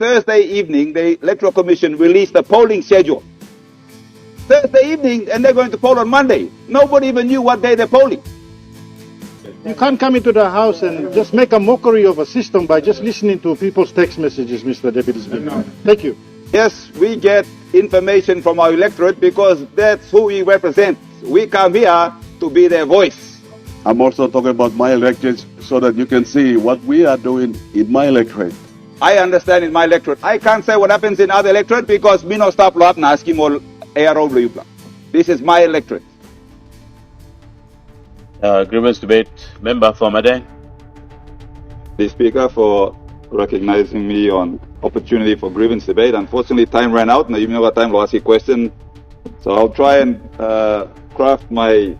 Thursday evening, the Electoral Commission released a polling schedule. Thursday evening, and they're going to poll on Monday. Nobody even knew what day they're polling. You can't come into the House and just make a mockery of a system by just listening to people's text messages, Mr. Deputy Speaker. Thank you. Yes, we get information from our electorate because that's who we represent. We come here to be their voice. I'm also talking about my electorate so that you can see what we are doing in my electorate. I understand in my electorate. I can't say what happens in other electorate because me no stop lo apna askimo ARO bluyupla. This is my electorate. Grievance debate member for Madang. The Speaker for recognizing me on opportunity for grievance debate. Unfortunately, time ran out, and I even got time to ask a question. So I'll try and craft my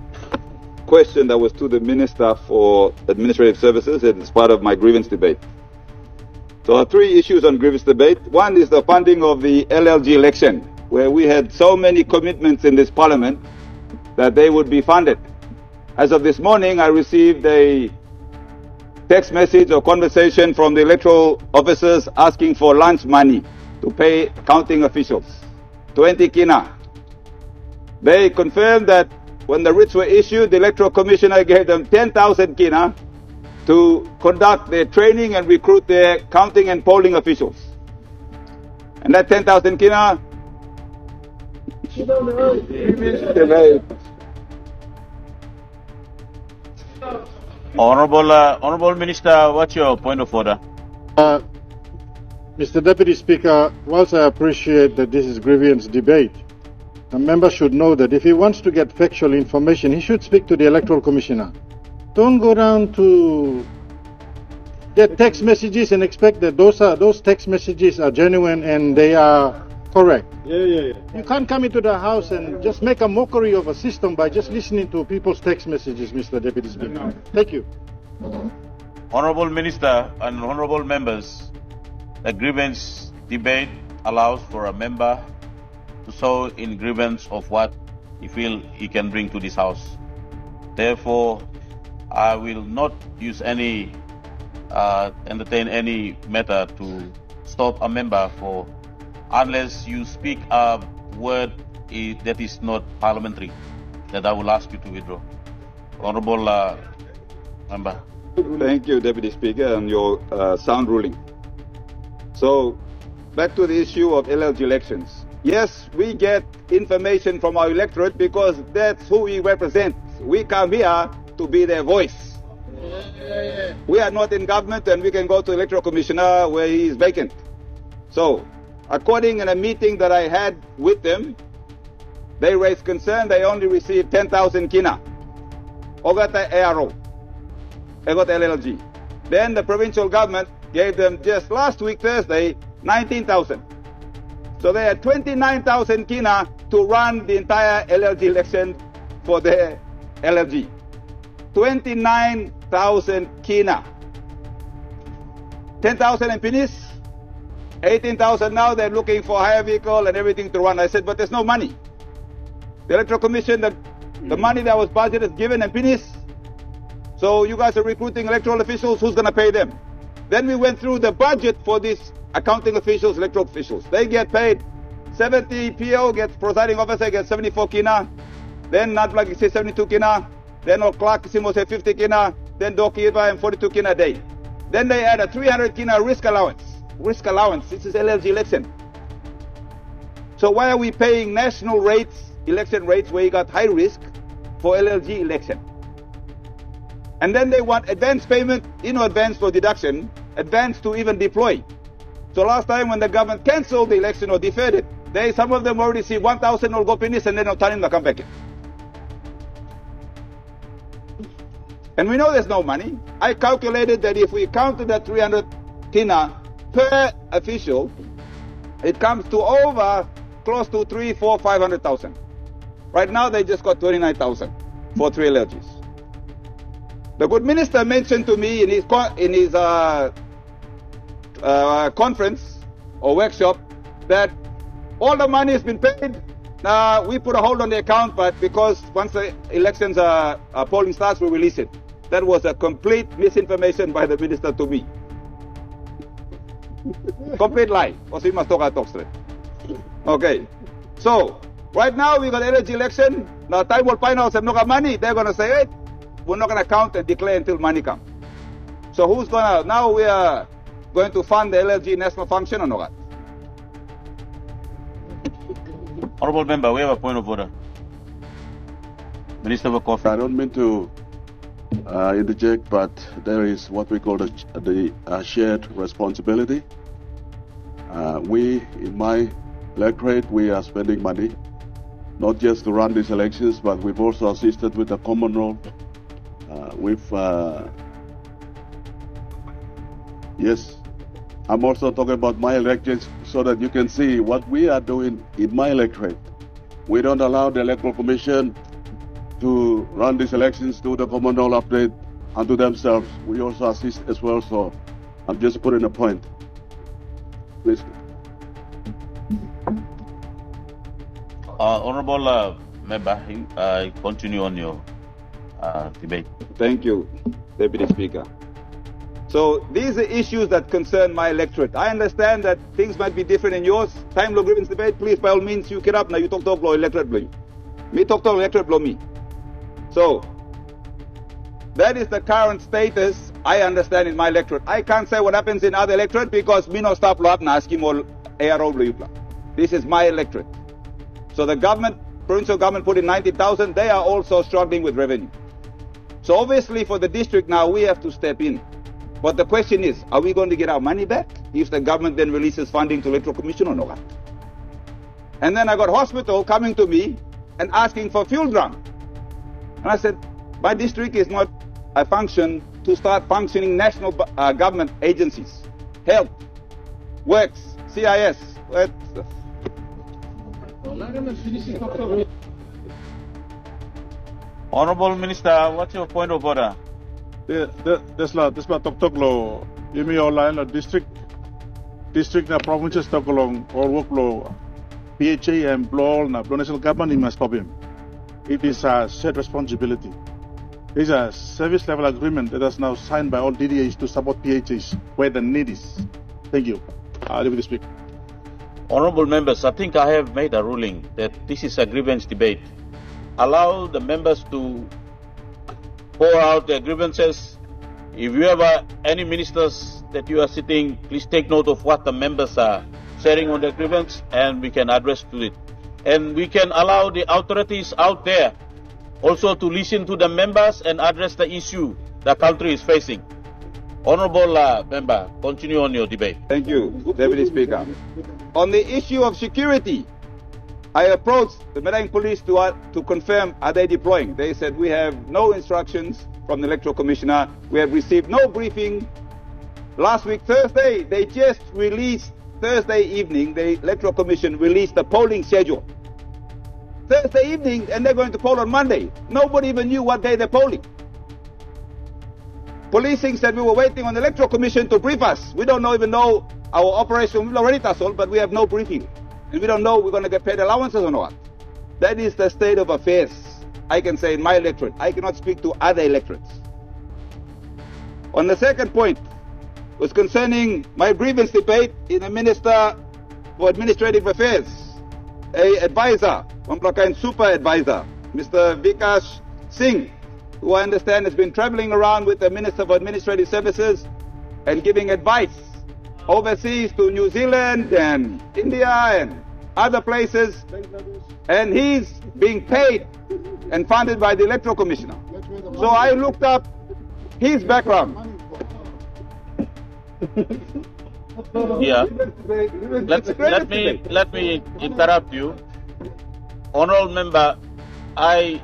question that was to the Minister for Administrative Services as part of my grievance debate. So there are three issues on grievance debate. One is the funding of the LLG election, where we had so many commitments in this Parliament that they would be funded. As of this morning, I received a text message or conversation from the electoral officers asking for lunch money to pay counting officials, 20 kina. They confirmed that when the writs were issued, the Electoral Commissioner gave them 10,000 kina to conduct their training and recruit their counting and polling officials. And that 10,000 kina, Honorable Minister, what's your point of order? Mr. Deputy Speaker, whilst I appreciate that this is grievance debate, the member should know that if he wants to get factual information, he should speak to the Electoral Commissioner. Don't go down to get text messages and expect that those text messages are genuine and they are correct. You can't come into the House and just make a mockery of a system by just listening to people's text messages, Mr. Deputy Speaker. Thank you. Honorable Minister and honorable members, the grievance debate allows for a member to sow in grievance of what he feels he can bring to this House. Therefore, I will not use entertain any matter to stop a member for unless you speak a word that is not parliamentary, that I will ask you to withdraw. Honorable member. Thank you, Deputy Speaker, and your sound ruling. So, back to the issue of LLG elections. Yes, we get information from our electorate because that's who we represent. We come here to be their voice. We are not in government and we can go to the Electoral Commissioner where he is vacant. So, according in a meeting that I had with them, they raised concern they only received 10,000 kina. Ogata ARO. Got LLG. Then the provincial government gave them just last week, Thursday, 19,000. So they had 29,000 kina to run the entire LLG election for their LLG. 29,000 kina. 10,000 in Pinis, 18,000 now. They're looking for hire vehicle and everything to run. I said, but there's no money. The Electoral Commission, the money that was budgeted is given in Pinis. So you guys are recruiting electoral officials, who's going to pay them? Then we went through the budget for these accounting officials, electoral officials. They get paid 70 PO, gets presiding officer gets 74 kina. Then Nadblag says 72 kina. Then O'Clark Simo say 50 kina. Then Doki and 42 kina a day. Then they add a 300 kina risk allowance. Risk allowance, this is LLG election. So why are we paying national rates, election rates, where you got high risk for LLG election? And then they want advance payment, advance for deduction, advance to even deploy. So last time when the government cancelled the election or deferred it, some of them already see 1,000 will go finish and then no time to come back in. And we know there's no money. I calculated that if we counted that 300 kina per official, it comes to over close to 300,000, 400,000, 500,000. Right now they just got 29,000 for 3 LLGs. The good minister mentioned to me in his conference or workshop that all the money has been paid. We put a hold on the account, but because once the elections polling starts, we release it. That was a complete misinformation by the minister to me. Complete lie. Because we must talk straight. Okay. So, right now we got energy election. Now time will find out if no got money. They're going to say, hey, we're not going to count and declare until money comes. So who's going to, now we are going to fund the LLG national function or not? Honorable Member, we have a point of order. Minister for Coffee. I don't mean to interject, but there is what we call the shared responsibility. We, in my electorate, we are spending money, not just to run these elections, but we've also assisted with the common role. Yes, I'm also talking about my elections so that you can see what we are doing in my electorate. We don't allow the Electoral Commission to run these elections, do the common role update unto themselves. We also assist as well, so I'm just putting a point. Please. Honorable Member, continue on your debate. Thank you, Deputy Speaker. So these are issues that concern my electorate. I understand that things might be different in yours. Time law grievance debate, please, by all means, you get up. Now you talk law electorate blow you. Me talk electorate blow me. So that is the current status I understand in my electorate. I can't say what happens in other electorate because me no stop law na asking more ARO blow you. This is my electorate. So the government, provincial government put in 90,000, they are also struggling with revenue. So obviously for the district now, we have to step in. But the question is, are we going to get our money back if the government then releases funding to Electoral Commission or not? And then I got hospital coming to me and asking for fuel drum. And I said, my district is not a function to start functioning national government agencies. Health, Works, CIS. Honorable Minister, what's your point of order? This talk law. You mean online district na provinces talk along or work law. PHA and blow na national government you must stop him. It is a shared responsibility. It is a service level agreement that is now signed by all DDAs to support PHAs where the need is. Thank you. Deputy Speaker. Honorable members, I think I have made a ruling that this is a grievance debate. Allow the members to pour out their grievances. If you have any ministers that you are sitting, please take note of what the members are sharing on their grievance and we can address to it. And we can allow the authorities out there also to listen to the members and address the issue the country is facing. Honorable Member, continue on your debate. Thank you, Deputy Speaker. On the issue of security, I approached the Madang police to confirm, are they deploying? They said, we have no instructions from the Electoral Commissioner. We have received no briefing. Last week, Thursday, they just released, Thursday evening, the Electoral Commission released the polling schedule. Thursday evening, and they're going to poll on Monday. Nobody even knew what day they're polling. Policing said we were waiting on the Electoral Commission to brief us. We don't even know our operation. We've already tassoled, but we have no briefing. And we don't know we're going to get paid allowances or not. That is the state of affairs, I can say, in my electorate. I cannot speak to other electorates. On the second point, was concerning my grievance debate in the Minister for Administrative Affairs, a advisor, one kind super advisor, Mr. Vikash Singh, who I understand has been traveling around with the Minister for Administrative Services and giving advice overseas to New Zealand and India and other places, and he's being paid and funded by the Electoral Commissioner. So I looked up his background. Yeah. Let me interrupt you. Honorable Member, I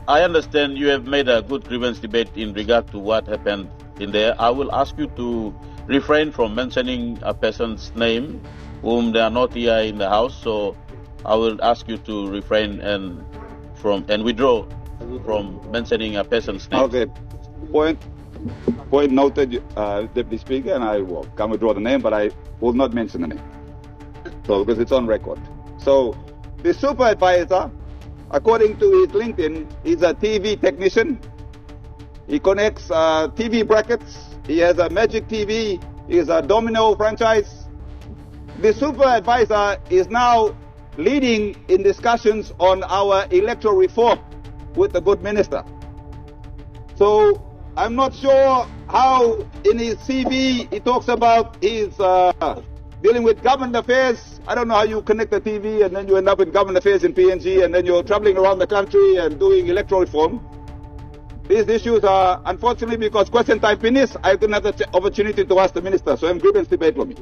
understand you have made a good grievance debate in regard to what happened in there. I will ask you to refrain from mentioning a person's name whom they are not here in the house, so I will ask you to refrain and withdraw from mentioning a person's name. Okay. Point noted, Deputy Speaker, and I will come withdraw the name, but I will not mention the name. So, because it's on record. So, the super advisor, according to his LinkedIn, is a TV technician. He connects TV brackets. He has a magic TV. is a domino franchise. The super advisor is now leading in discussions on our electoral reform with the good minister. So I'm not sure how in his CV he talks about his dealing with government affairs. I don't know how you connect the TV and then you end up in government affairs in PNG and then you're traveling around the country and doing electoral reform. These issues are, unfortunately, because question time finished, I didn't have the opportunity to ask the minister, so I'm grievance debate for me.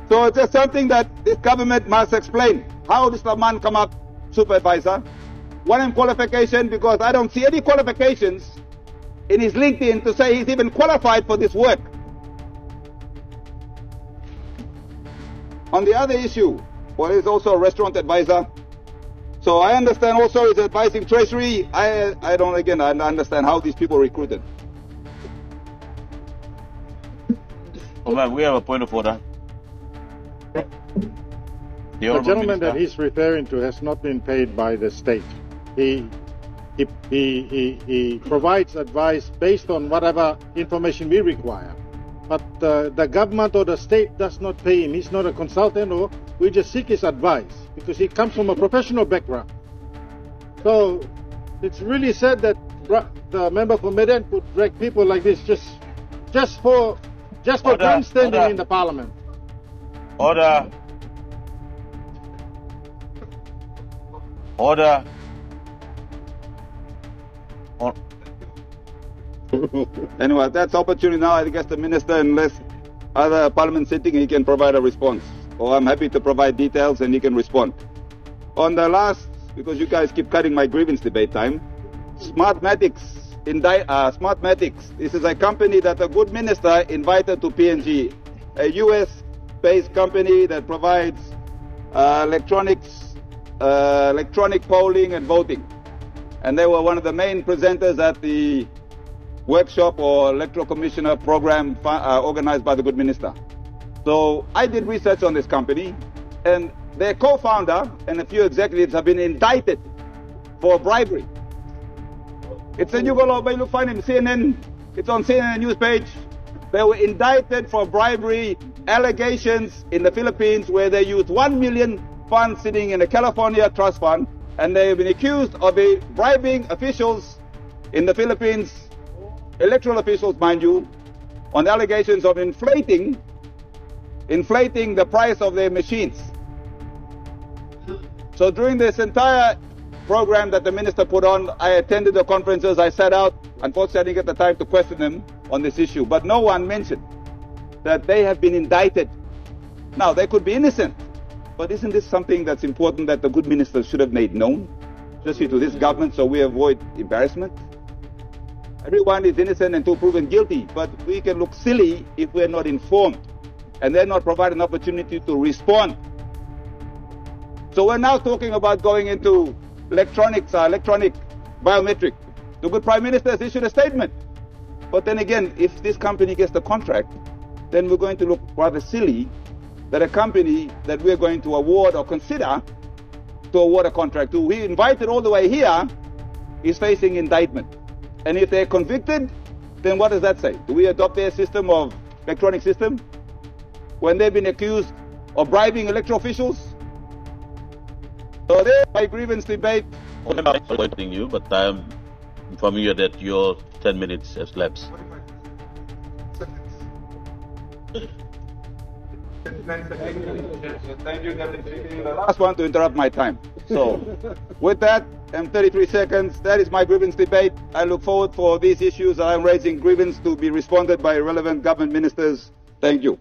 So it's just something that this government must explain. How does the man come up supervisor? One qualification, because I don't see any qualifications in his LinkedIn to say he's even qualified for this work. On the other issue, well, he's also a restaurant advisor. So I understand also he's advising Treasury. I understand how these people are recruited. Oh man, we have a point of order. The gentleman that he's referring to has not been paid by the state. He provides advice based on whatever information we require. But the government or the state does not pay him. He's not a consultant, or we just seek his advice because he comes from a professional background. So it's really sad that the member for Madang could drag people like this just for grandstanding in the parliament. Order. Order. Anyway, that's opportunity now. I guess the minister, unless other parliament sitting, he can provide a response. Or I'm happy to provide details and he can respond. On the last, because you guys keep cutting my grievance debate time, Smartmatics. Smartmatics. This is a company that a good minister invited to PNG, a US-based company that provides electronic polling and voting. And they were one of the main presenters at the workshop or electoral commissioner program organized by the good minister. So I did research on this company, and their co-founder and a few executives have been indicted for bribery. It's a new law, but you find it in CNN. It's on CNN news page. They were indicted for bribery allegations in the Philippines, where they used 1 million funds sitting in a California trust fund, and they've been accused of bribing officials in the Philippines, electoral officials, mind you, on allegations of inflating the price of their machines. So during this entire program that the minister put on, I attended the conferences, I sat out. Unfortunately, I didn't get the time to question them on this issue, but no one mentioned that they have been indicted. Now, they could be innocent, but isn't this something that's important that the good minister should have made known, especially to this government, so we avoid embarrassment? Everyone is innocent until proven guilty, but we can look silly if we're not informed and they're not provided an opportunity to respond. So we're now talking about going into electronic biometric. The good Prime Minister has issued a statement. But then again, if this company gets the contract, then we're going to look rather silly that a company that we're going to award or consider to award a contract to, we invited all the way here, is facing indictment. And if they're convicted, then what does that say? Do we adopt their system of electronic system when they've been accused of bribing electoral officials? So there's my grievance debate. I'm not exploiting you, but I'm informing you that your 10 minutes has lapsed. Thank you, Deputy. The last one to interrupt my time. So, with that, 33 seconds. That is my grievance debate. I look forward for these issues I'm raising grievance to be responded by relevant government ministers. Thank you.